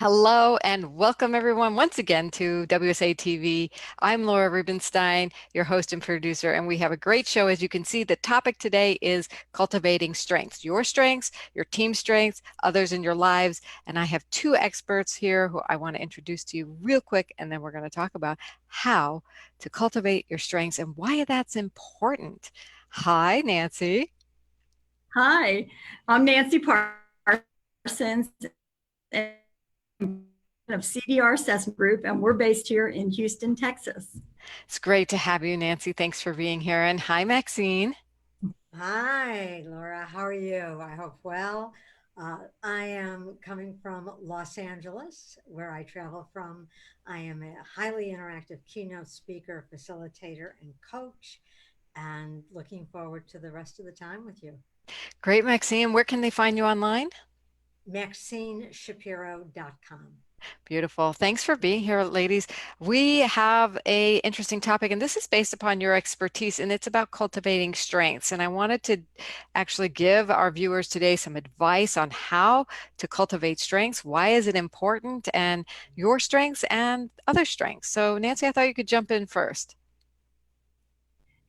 Hello and welcome everyone once again to WSA TV. I'm Laura Rubenstein, your host and producer, and we have a great show. As you can see, the topic today is cultivating strengths, your team strengths, others in your lives. And I have two experts here who I want to introduce to you real quick, and then we're going to talk about how to cultivate your strengths and why that's important. Hi, Nancy. Hi, I'm Nancy Parsons of CDR Assessment Group, and we're based here in Houston, Texas. It's great to have you, Nancy. Thanks for being here. And hi, Maxine. Hi, Laura. How are you? I hope well. I am coming from Los Angeles, where I travel from. I am a highly interactive keynote speaker, facilitator, and coach, and looking forward to the rest of the time with you. Great, Maxine. Where can they find you online? MaxineShapiro.com. Beautiful. Thanks for being here, ladies. We have a interesting topic, and this is based upon your expertise, and it's about cultivating strengths. And I wanted to actually give our viewers today some advice on how to cultivate strengths. Why is it important? And your strengths and other strengths. So, Nancy, I thought you could jump in first.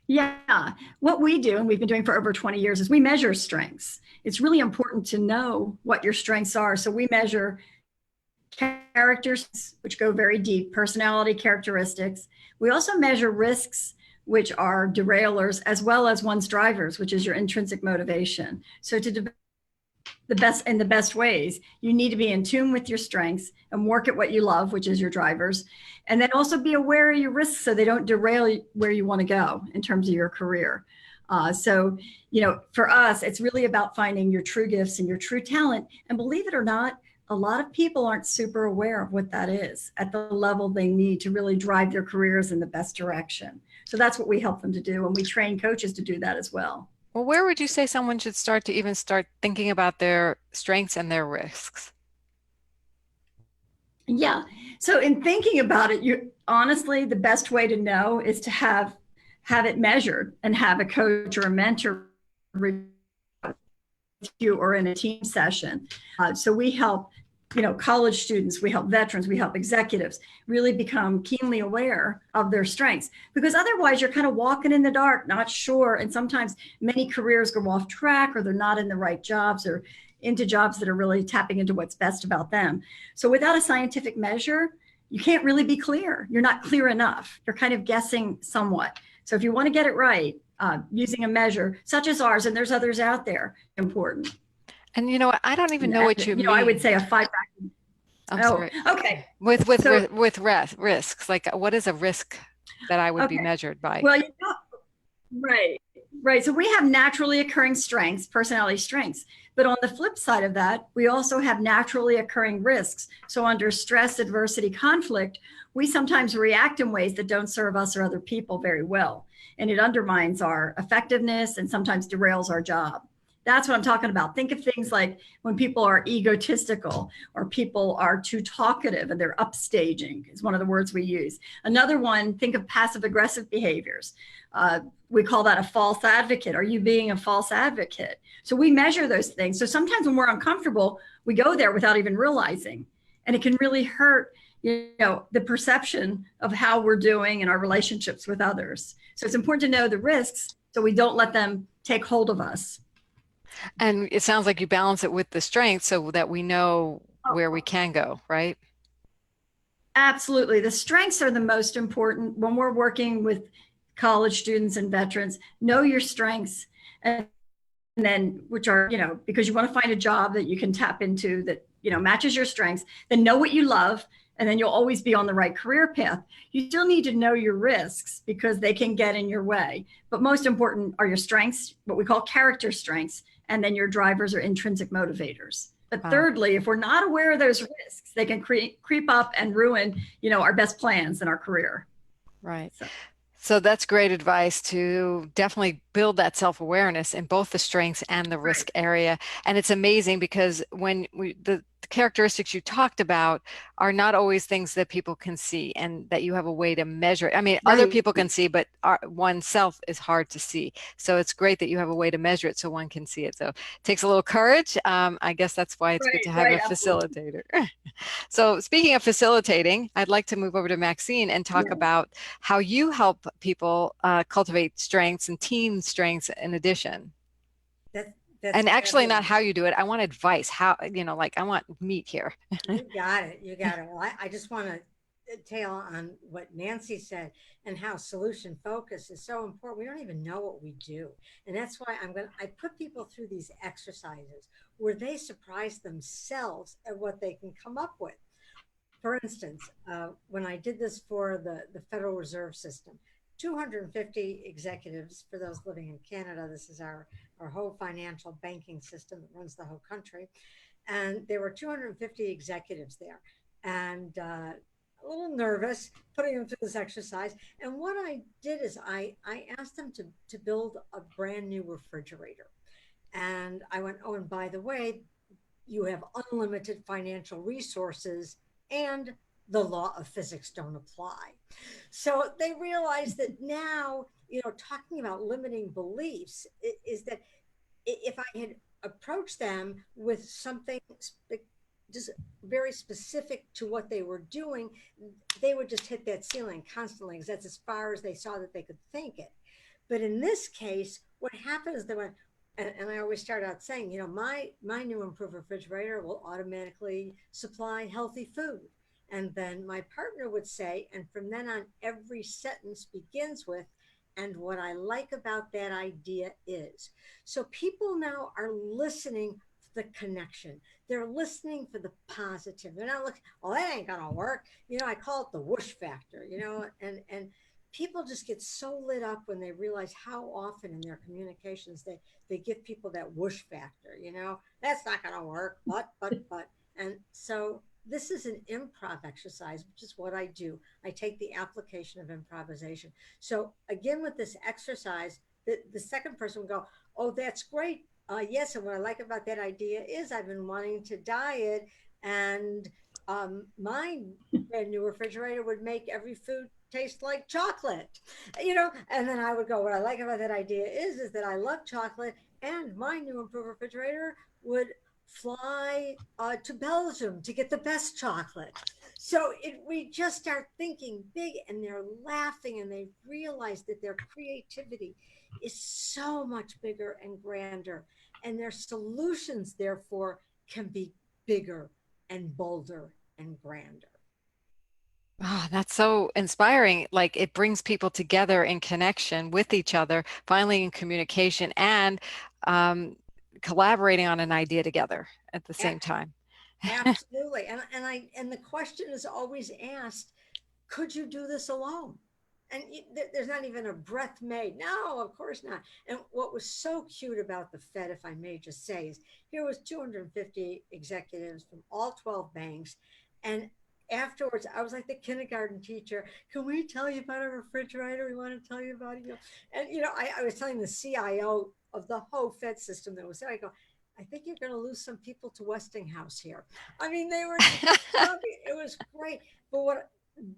Yeah, what we do, and we've been doing for over 20 years, is we measure strengths. It's really important to know what your strengths are. So we measure characters, which go very deep, personality characteristics. We also measure risks, which are derailers, as well as one's drivers, which is your intrinsic motivation. So to the best ways, you need to be in tune with your strengths and work at what you love, which is your drivers, and then also be aware of your risks so they don't derail where you want to go in terms of your career. For us, it's really about finding your true gifts and your true talent. And believe it or not, a lot of people aren't super aware of what that is at the level they need to really drive their careers in the best direction. So that's what we help them to do. And we train coaches to do that as well. Well, where would you say someone should start to even start thinking about their strengths and their risks? Yeah. So in thinking about it, you honestly, the best way to know is to have it measured and have a coach or a mentor with you or in a team session. So we help, college students, we help veterans, we help executives really become keenly aware of their strengths, because otherwise you're kind of walking in the dark, not sure. And sometimes many careers go off track, or they're not in the right jobs, or into jobs that are really tapping into what's best about them. So without a scientific measure, you can't really be clear. You're not clear enough. You're kind of guessing somewhat. So if you want to get it right, using a measure such as ours, and there's others out there, important. And I don't even know what you mean. I would say a 5. I'm sorry. Okay. With risks, like what is a risk that I would be measured by? Well, right, right. So we have naturally occurring strengths, personality strengths. But on the flip side of that, we also have naturally occurring risks. So under stress, adversity, conflict, we sometimes react in ways that don't serve us or other people very well. And it undermines our effectiveness and sometimes derails our job. That's what I'm talking about. Think of things like when people are egotistical, or people are too talkative and they're upstaging is one of the words we use. Another one, think of passive aggressive behaviors. We call that a false advocate. Are you being a false advocate? So we measure those things. So sometimes when we're uncomfortable, we go there without even realizing, and it can really hurt, the perception of how we're doing in our relationships with others. So it's important to know the risks so we don't let them take hold of us. And it sounds like you balance it with the strength so that we know where we can go, right? Absolutely. The strengths are the most important when we're working with college students and veterans. Know your strengths, and then which are, because you want to find a job that you can tap into that, matches your strengths, then know what you love, and then you'll always be on the right career path. You still need to know your risks because they can get in your way. But most important are your strengths, what we call character strengths, and then your drivers or intrinsic motivators. But thirdly, if we're not aware of those risks, they can creep up and ruin, our best plans in our career. Right. So that's great advice to definitely build that self-awareness in both the strengths and the risk area. And it's amazing because when the characteristics you talked about are not always things that people can see, and that you have a way to measure it. I mean, other Right. people can see, but oneself is hard to see. So it's great that you have a way to measure it so one can see it. So it takes a little courage. I guess that's why it's good to have a Right. Absolutely. facilitator. So speaking of facilitating, I'd like to move over to Maxine and talk Yeah. about how you help people cultivate strengths and team strengths in addition. That, that's And actually not how fabulous. you do it. I want advice. How, like I want meat here. You got it. You got it. Well, I just want to tail on what Nancy said and how solution focus is so important. We don't even know what we do. And that's why I put people through these exercises where they surprise themselves at what they can come up with. For instance, when I did this for the Federal Reserve System, 250 executives, for those living in Canada, this is our whole financial banking system that runs the whole country. And there were 250 executives there. And a little nervous putting them through this exercise. And what I did is I asked them to build a brand new refrigerator. And I went, oh, and by the way, you have unlimited financial resources and the law of physics don't apply. So they realize that now, talking about limiting beliefs is that if I had approached them with something just very specific to what they were doing, they would just hit that ceiling constantly because that's as far as they saw that they could think it. But in this case, what happened is they went, and I always start out saying, my new improved refrigerator will automatically supply healthy food. And then my partner would say, and from then on, every sentence begins with, and what I like about that idea is. So people now are listening for the connection. They're listening for the positive. They're not looking, oh, that ain't gonna work. I call it the whoosh factor, and people just get so lit up when they realize how often in their communications they give people that whoosh factor, that's not going to work, but. And so this is an improv exercise, which is what I do. I take the application of improvisation. So again, with this exercise, the second person would go, oh, that's great. Yes, and what I like about that idea is I've been wanting to diet, and my brand new refrigerator would make every food taste like chocolate, and then I would go, what I like about that idea is that I love chocolate, and my new improved refrigerator would fly to Belgium to get the best chocolate. So we just start thinking big, and they're laughing, and they realize that their creativity is so much bigger and grander, and their solutions therefore can be bigger and bolder and grander. Oh, that's so inspiring. Like it brings people together in connection with each other, finally in communication and um, collaborating on an idea together at the same time. Absolutely. And the question is always asked, could you do this alone? And there's not even a breath made. No, of course not. And what was so cute about the Fed, if I may just say, is here was 250 executives from all 12 banks. And afterwards, I was like the kindergarten teacher. Can we tell you about a refrigerator? We want to tell you about it. And, I was telling the CIO of the whole Fed system that was there, I go, I think you're going to lose some people to Westinghouse here. I mean, they were just, it was great. But what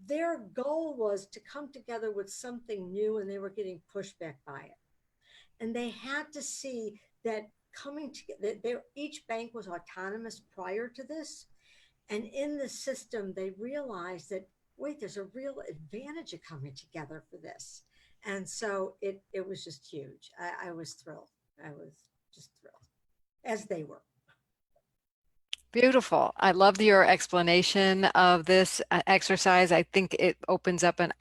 their goal was to come together with something new, and they were getting pushback by it. And they had to see that coming together, each bank was autonomous prior to this. And in the system, they realized that, wait, there's a real advantage of coming together for this. And so it was just huge. I was thrilled. I was just thrilled, as they were. Beautiful. I love your explanation of this exercise. I think it opens up an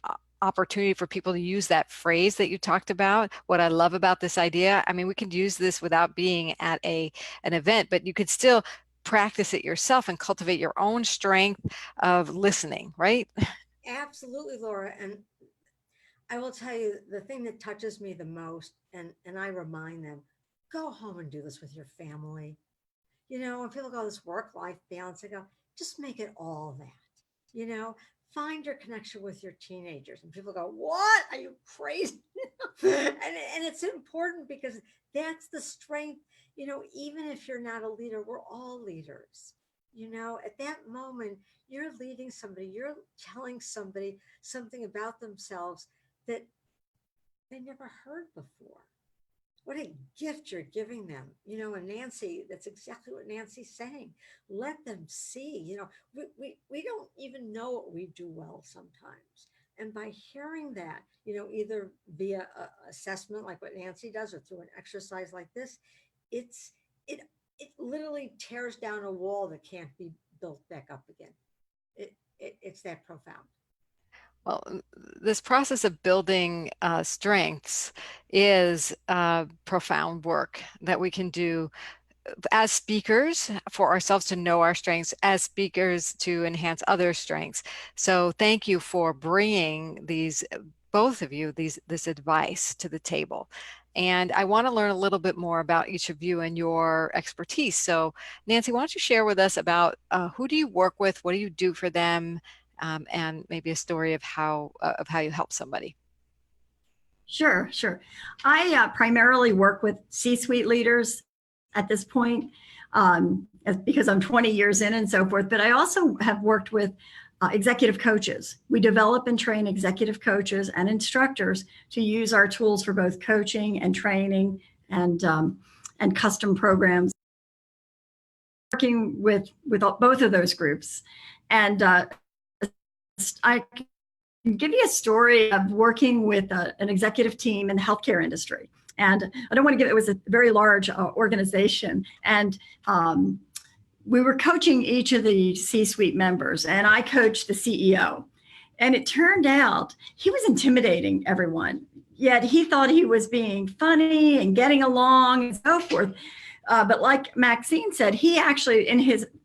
opportunity for people to use that phrase that you talked about. What I love about this idea, I mean, we could use this without being at an event, but you could still practice it yourself and cultivate your own strength of listening, right? Absolutely, Laura. And I will tell you the thing that touches me the most, and I remind them, go home and do this with your family. When people go, this work-life balance, I go, just make it all that. You know, find your connection with your teenagers. And people go, what? Are you crazy? And it's important because that's the strength. Even if you're not a leader, we're all leaders. at that moment, you're leading somebody, you're telling somebody something about themselves that they never heard before. What a gift you're giving them. And Nancy, that's exactly what Nancy's saying. Let them see, we don't even know what we do well sometimes. And by hearing that, either via assessment like what Nancy does or through an exercise like this, it's it it literally tears down a wall that can't be built back up again. It's that profound. Well, this process of building strengths is profound work that we can do as speakers for ourselves to know our strengths, as speakers to enhance other strengths. So thank you for bringing these, both of you, this advice to the table. And I want to learn a little bit more about each of you and your expertise. So Nancy, why don't you share with us about who do you work with? What do you do for them? And maybe a story of how you help somebody. Sure, sure. I primarily work with C-suite leaders at this point, because I'm 20 years in and so forth. But I also have worked with executive coaches. We develop and train executive coaches and instructors to use our tools for both coaching and training and custom programs. Working with both of those groups, and I give you a story of working with an executive team in the healthcare industry. And I don't want to give it was a very large organization. And we were coaching each of the C-suite members, and I coached the CEO. And it turned out he was intimidating everyone, yet he thought he was being funny and getting along and so forth. But like Maxine said, he actually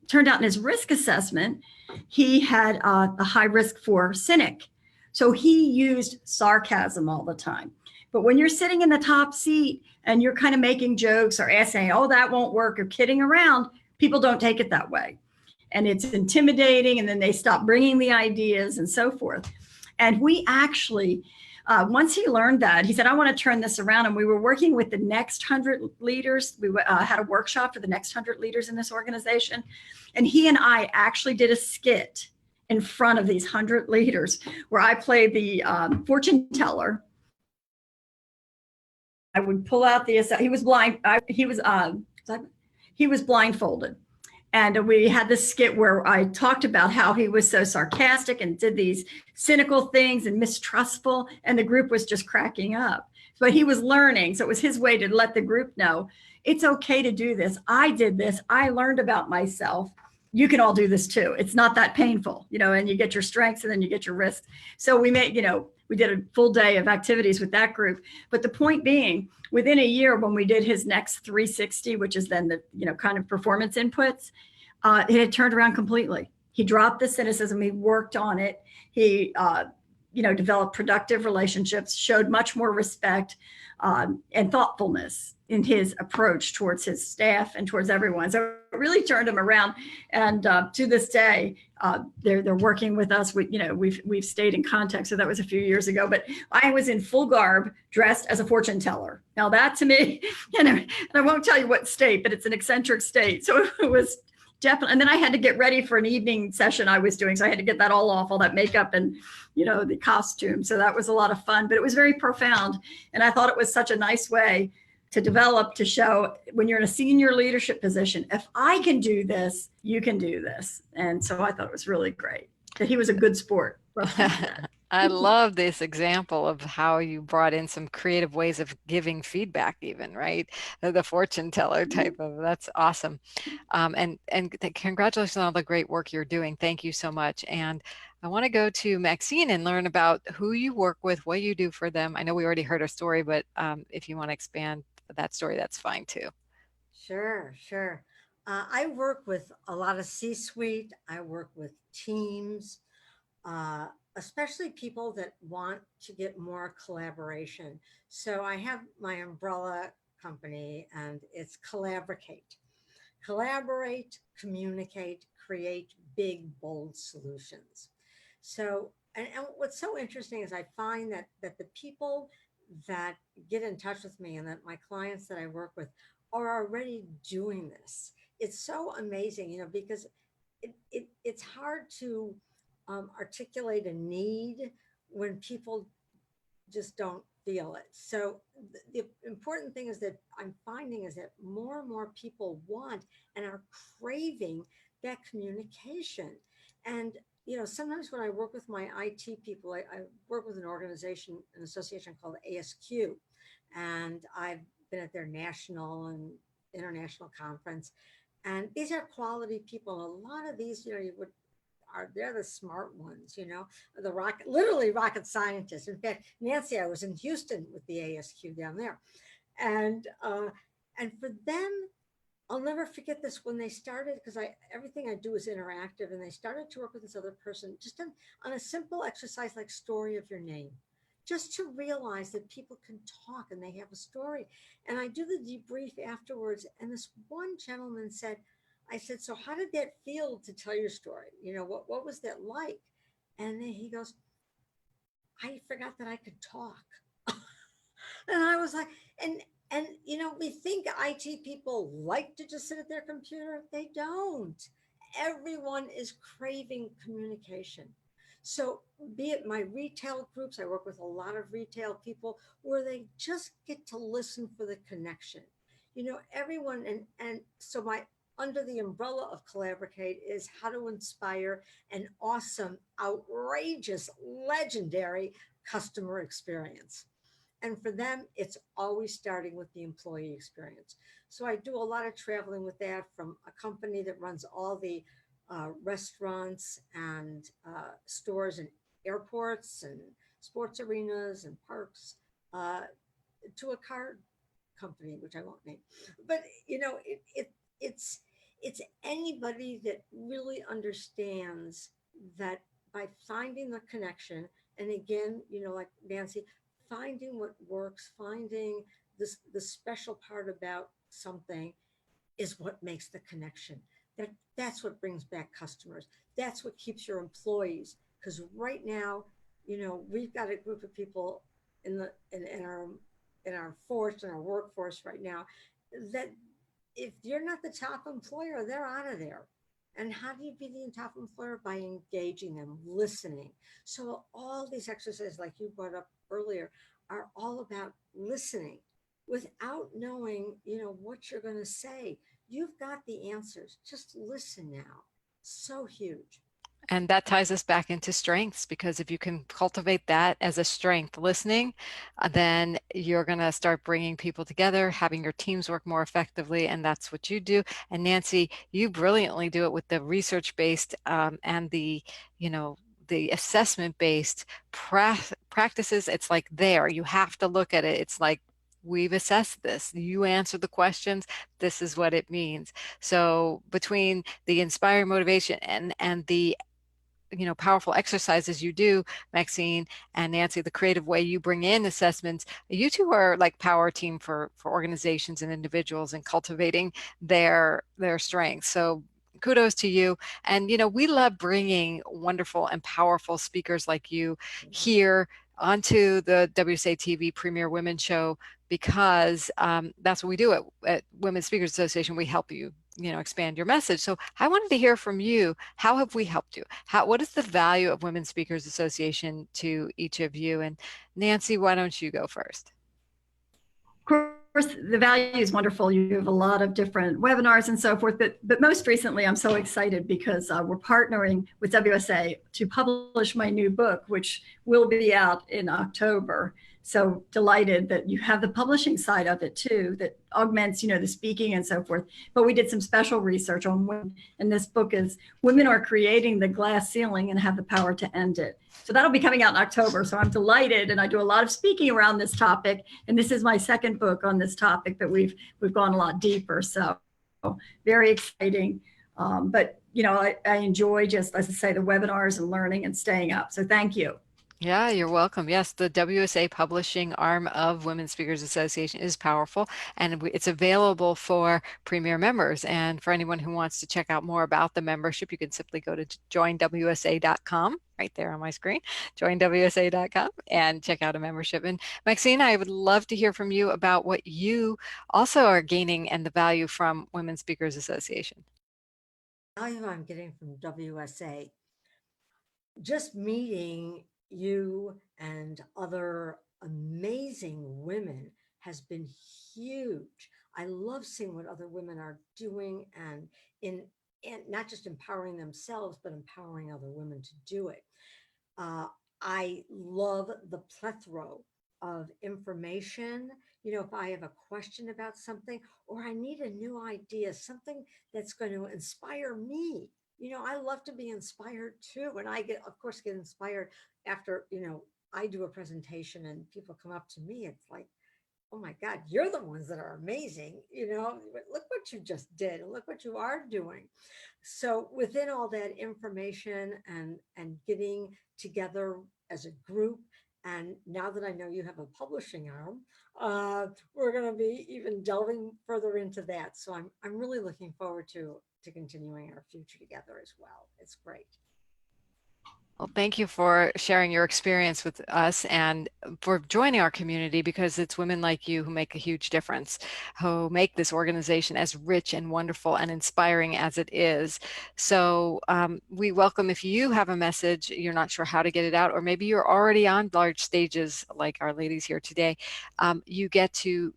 turned out in his risk assessment, he had a high risk for cynic. So he used sarcasm all the time. But when you're sitting in the top seat and you're kind of making jokes or saying, oh, that won't work, or kidding around, people don't take it that way. And it's intimidating, and then they stop bringing the ideas and so forth. And we actually, once he learned that, he said, I want to turn this around. And we were working with the next 100 leaders. We had a workshop for the next 100 leaders in this organization. And he and I actually did a skit in front of these 100 leaders where I played the fortune teller. I would pull out he was blind. He was blindfolded. And we had this skit where I talked about how he was so sarcastic and did these cynical things and mistrustful, and the group was just cracking up. But he was learning. So it was his way to let the group know it's okay to do this. I did this. I learned about myself. You can all do this too. It's not that painful, and you get your strengths and then you get your risks. So we did a full day of activities with that group. But the point being, within a year, when we did his next 360, which is then the, kind of performance inputs, it had turned around completely. He dropped the cynicism. He worked on it. He, developed productive relationships, showed much more respect and thoughtfulness in his approach towards his staff and towards everyone. So it really turned him around. And to this day, they're working with us. We've stayed in contact. So that was a few years ago. But I was in full garb, dressed as a fortune teller. Now that to me, and I won't tell you what state, but it's an eccentric state. So it was definitely. And then I had to get ready for an evening session I was doing. So I had to get that all off, all that makeup and, the costume. So that was a lot of fun, but it was very profound. And I thought it was such a nice way to develop, to show when you're in a senior leadership position, if I can do this, you can do this. And so I thought it was really great that he was a good sport. I love this example of how you brought in some creative ways of giving feedback, even, right? The fortune teller type of, that's awesome. And congratulations on all the great work you're doing. Thank you so much. And I want to go to Maxine and learn about who you work with, what you do for them. I know we already heard a story, but if you want to expand that story, that's fine too. Sure, sure. I work with a lot of C-suite. I work with teams, especially people that want to get more collaboration. So I have my umbrella company, and it's Collaborate. Collaborate, communicate, create big, bold solutions. So, and what's so interesting is I find that the people that get in touch with me and that my clients that I work with are already doing this. It's so amazing, because it's hard to articulate a need when people just don't feel it. So the important thing is that I'm finding is that more and more people want and are craving that communication. And sometimes when I work with my IT people, I work with an organization, an association called ASQ, and I've been at their national and international conference. And these are quality people. A lot of these, you would they're the smart ones, the literally rocket scientists. In fact, Nancy, I was in Houston with the ASQ down there, and for them, I'll never forget this when they started, because everything I do is interactive, and they started to work with this other person just on a simple exercise like story of your name, just to realize that people can talk and they have a story. And I do the debrief afterwards, and this one gentleman said, I said, so how did that feel to tell your story? What was that like? And then he goes, I forgot that I could talk. And I was like, and we think IT people like to just sit at their computer. They don't. Everyone is craving communication. So be it my retail groups, I work with a lot of retail people where they just get to listen for the connection. Everyone, and so my under the umbrella of Collaborate is how to inspire an awesome, outrageous, legendary customer experience. And for them, it's always starting with the employee experience. So I do a lot of traveling with that, from a company that runs all the restaurants and stores and airports and sports arenas and parks, uh, to a car company, which I won't name. But it's it's anybody that really understands that by finding the connection, and again, like Nancy, finding what works, finding the special part about something is what makes the connection. That's what brings back customers. That's what keeps your employees. Because right now, we've got a group of people in our force, in our workforce right now, that if you're not the top employer, they're out of there. And how do you be the top employer? By engaging them, listening. So all these exercises, like you brought up earlier, are all about listening without knowing, what you're going to say. You've got the answers. Just listen now. So huge. And that ties us back into strengths, because if you can cultivate that as a strength, listening, then you're going to start bringing people together, having your teams work more effectively. And that's what you do. And Nancy, you brilliantly do it with the research-based and the assessment-based practices. It's like there, you have to look at it. It's like, we've assessed this. You answer the questions. This is what it means. So between the inspiring motivation and the powerful exercises you do, Maxine and Nancy, the creative way you bring in assessments, you two are like power team for organizations and individuals and cultivating their strengths. So kudos to you. And we love bringing wonderful and powerful speakers like you here onto the WSA TV Premier Women Show, because that's what we do at Women's Speakers Association. We help you expand your message. So I wanted to hear from you. How have we helped you? What is the value of Women's Speakers Association to each of you? And Nancy, why don't you go first? Of course, the value is wonderful. You have a lot of different webinars and so forth, but most recently, I'm so excited because we're partnering with WSA to publish my new book, which will be out in October. So delighted that you have the publishing side of it too, that augments, the speaking and so forth. But we did some special research on women, and this book is Women Are Creating the Glass Ceiling and Have the Power to End It. So that'll be coming out in October. So I'm delighted, and I do a lot of speaking around this topic. And this is my second book on this topic, but we've gone a lot deeper. So very exciting. But I enjoy, just as I say, the webinars and learning and staying up. So thank you. Yeah, you're welcome. Yes, the WSA publishing arm of Women's Speakers Association is powerful, and it's available for Premier members. And for anyone who wants to check out more about the membership, you can simply go to joinwsa.com, right there on my screen, joinwsa.com, and check out a membership. And Maxine, I would love to hear from you about what you also are gaining and the value from Women's Speakers Association. value I'm getting from WSA, just meeting you and other amazing women has been huge. I love seeing what other women are doing in and not just empowering themselves, but empowering other women to do it. Uh, I love the plethora of information. You know, if I have a question about something or I need a new idea, something that's going to inspire me. You know, I love to be inspired too. And I get, of course, get inspired after, I do a presentation and people come up to me. It's like, oh my God, you're the ones that are amazing. Look what you just did and look what you are doing. So within all that information and getting together as a group, and now that I know you have a publishing arm, we're going to be even delving further into that. So I'm really looking forward to continuing our future together as well. It's great. Well, thank you for sharing your experience with us and for joining our community, because it's women like you who make a huge difference, who make this organization as rich and wonderful and inspiring as it is. So we welcome, if you have a message, you're not sure how to get it out, or maybe you're already on large stages like our ladies here today, you get to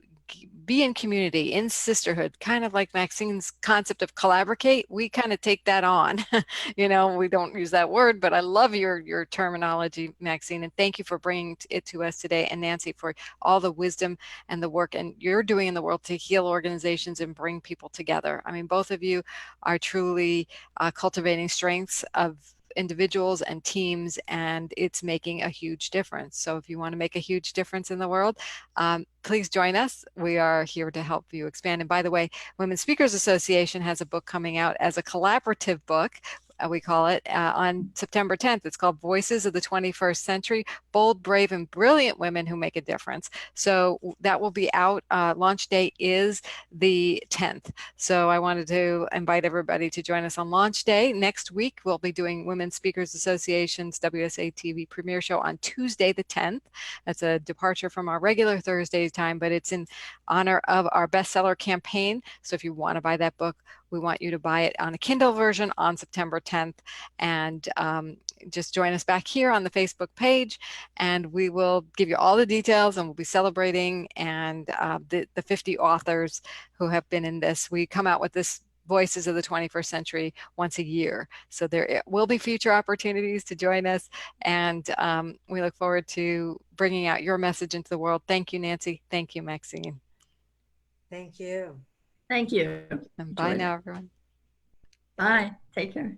be in community, in sisterhood, kind of like Maxine's concept of collaborate. We kind of take that on. We don't use that word, but I love your terminology, Maxine, and thank you for bringing it to us today, and Nancy for all the wisdom and the work and you're doing in the world to heal organizations and bring people together. I mean, both of you are truly cultivating strengths of individuals and teams, and it's making a huge difference. So if you want to make a huge difference in the world, please join us. We are here to help you expand. And by the way, Women Speakers Association has a book coming out as a collaborative book, we call it, on September 10th. It's called Voices of the 21st Century, Bold, Brave, and Brilliant Women Who Make a Difference. So that will be out. Launch date is the 10th. So I wanted to invite everybody to join us on launch day. Next week, we'll be doing Women Speakers Association's WSA TV premiere show on Tuesday the 10th. That's a departure from our regular Thursday time, but it's in honor of our bestseller campaign. So if you want to buy that book, we want you to buy it on a Kindle version on September 10th. And just join us back here on the Facebook page, and we will give you all the details, and we'll be celebrating and the 50 authors who have been in this. We come out with this Voices of the 21st Century once a year. So there will be future opportunities to join us, and we look forward to bringing out your message into the world. Thank you, Nancy. Thank you, Maxine. Thank you. Thank you. And bye Enjoyed it. now, everyone. Bye. Take care.